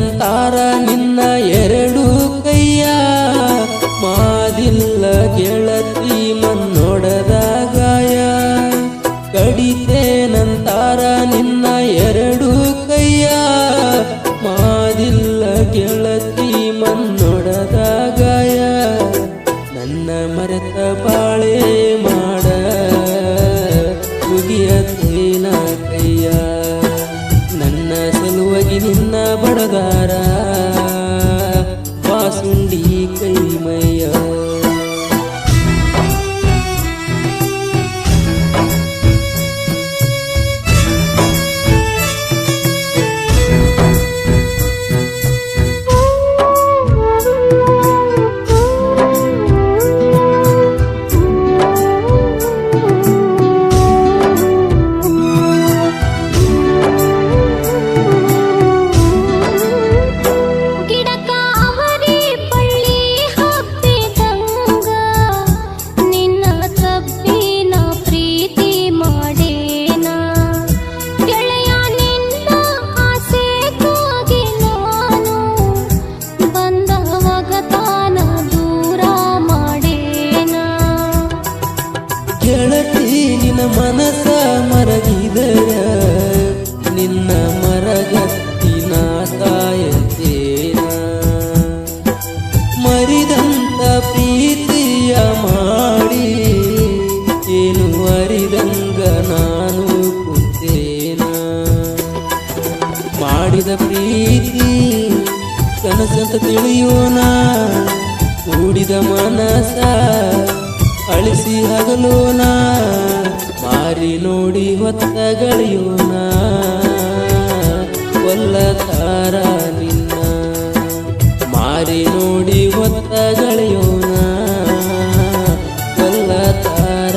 ನಂತಾರ ನಿನ್ನ ಎರಡು ಕೈಯ ಮಾದಿಲ್ಲ ಗೆಳತಿ ಮನ್ನೊಡದ ಗಾಯ ಕಡಿತೆ ನಂತಾರ ನಿನ್ನ ಎರಡು ಕೈಯ ಮಾದಿಲ್ಲ ಗೆಳತಿ ಮನ್ನೊಡದ ಗಾಯ ನನ್ನ ಮರೆತ ಬಾಳೆ ಮಾಡ ಮುಗಿಯತೇನ ಕೈಯ ನನ್ನ ಸಲುವಾಗಿ ನಿನ್ನ ಬಡದಾರ ಬಾಸುಂಡಿ ಕೈಮಯ್ಯ ಮನಸ ಮರಗಿದರ ನಿನ್ನ ಮರಗತ್ತಿನ ಸಾಯತೇನ ಮರಿದಂತ ಪ್ರೀತಿಯ ಮಾಡಿ ಏನು ಅರಿದಂಗ ನಾನು ಕುಂತೇನ ಮಾಡಿದ ಪ್ರೀತಿ ಕನಸಂತ ತಿಳಿಯೋಣ ಕೂಡಿದ ಮನಸ ಅಳಿಸಿ ಹಗಲೋಣ ಮಾರಿ ನೋಡಿ ಹೊತ್ತಗಳಿಯೋಣ ಕೊಲ್ಲತಾರ ನಿನ್ನ ಮಾರಿ ನೋಡಿ ಹೊತ್ತಗಳಿಯೋಣ ಕೊಲ್ಲತಾರ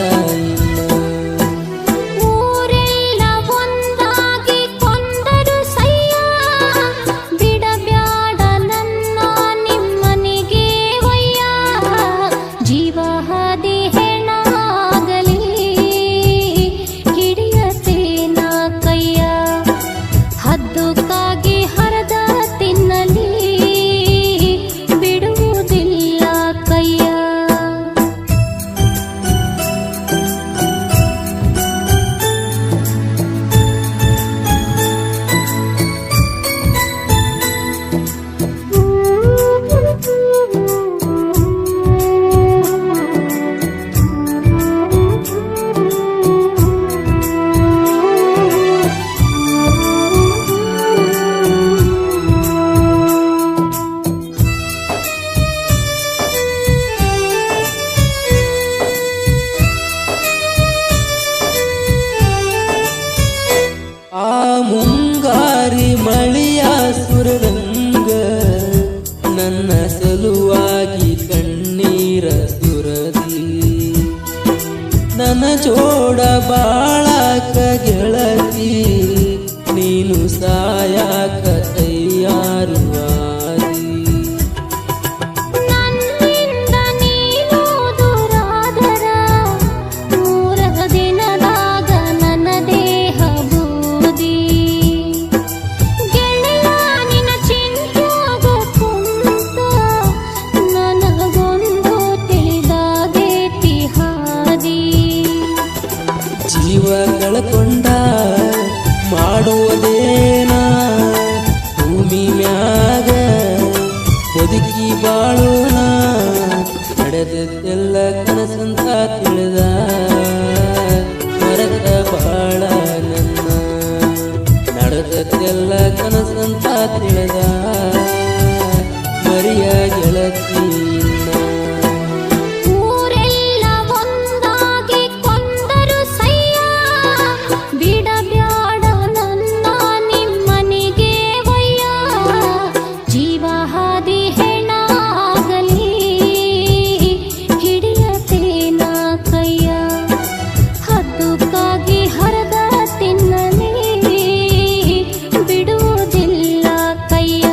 ಮುಂಗಾರಿ ಮಳೆಯ ಸುರದಂಗ ನನ್ನ ಸಲುವಾಗಿ ಕಣ್ಣೀರ ಸುರದಿ ನನ್ನ ಜೋಡ ಬಾಳಕ ಗೆಳತಿ ನೀನು ಸಾಯಾಕ ತಯಾರು ಜೀವ ಕಳಕೊಂಡ ಮಾಡುವುದೇನ ಭೂಮಿ ಮ್ಯಾಗ ಬದುಕಿ ಬಾಳೋಣ ನಡೆದೆಲ್ಲ ಕನಸಂತ ತಿಳಿದ ಮರತ ಬಾಳ ನನ್ನ ನಡೆದೆಲ್ಲ ಕನಸಂತ ತಿಳಿದ ಮರಿಯ ಗೆಳತಿ ಹರದ ತಿನ್ನಲಿ ಬಿಡುವುದಿಲ್ಲ ಕೈಯ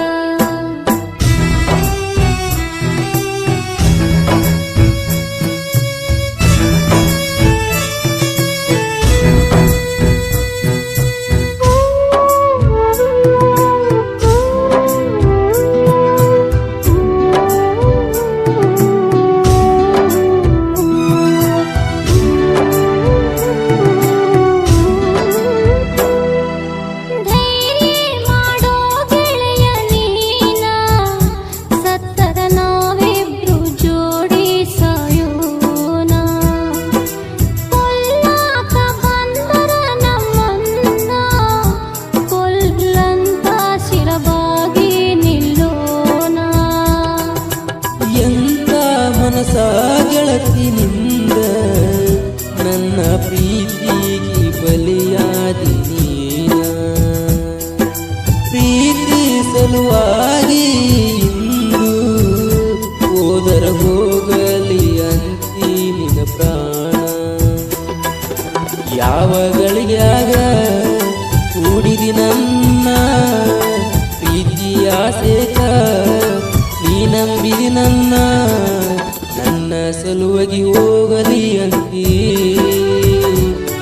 ಆಸೆಗ ನೀ ನಂಬಿದಿ ನನ್ನ ಸಲುವಾಗಿ ಹೋಗಲಿ ಅಂತೀ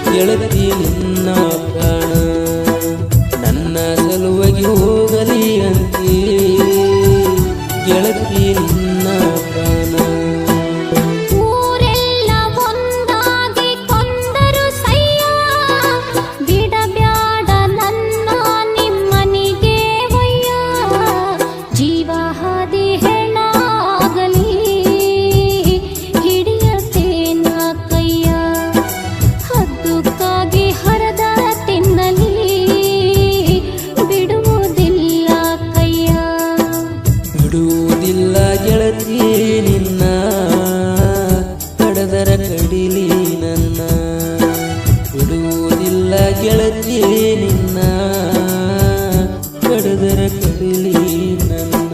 ಗೆಳತಿ ನಿನ್ನ ಪ್ರಾಣ ನನ್ನ ಸಲುವಾಗಿ ಹೋಗಲಿ ಅಂತೀ ಗೆಳತಿ ನಿನ್ನ ಪ್ರಾಣ ಊರೆಲ್ಲ ಒಂದಾಗಿ ಕೊಂದರು ಸಯ್ಯ ಬಿಡಬ್ಯಾಡ ನನ್ನ ನಿಮ್ಮನಿಗೆ ಒಯ್ಯ ಜೀವ ಹಾದಿ ಹೆಣ್ಣಾಗಲಿ ಹಿಡಿಯತೇನ ಕೈಯ ಹದ್ದುಕ್ಕಾಗಿ ಹರದ ತಿನ್ನಲಿ ಬಿಡುವುದಿಲ್ಲ ಕೈಯ ಬಿಡುವುದಿಲ್ಲ ಗೆಳತಿ ನಿನ್ನ ಕಡದರ ಕಡಿಲಿ ನನ್ನ ಬಿಡುವುದಿಲ್ಲ ಗೆಳತಿ ನಿನ್ನ ಕಡದರ ಕಡಿಲಿ ನನ್ನ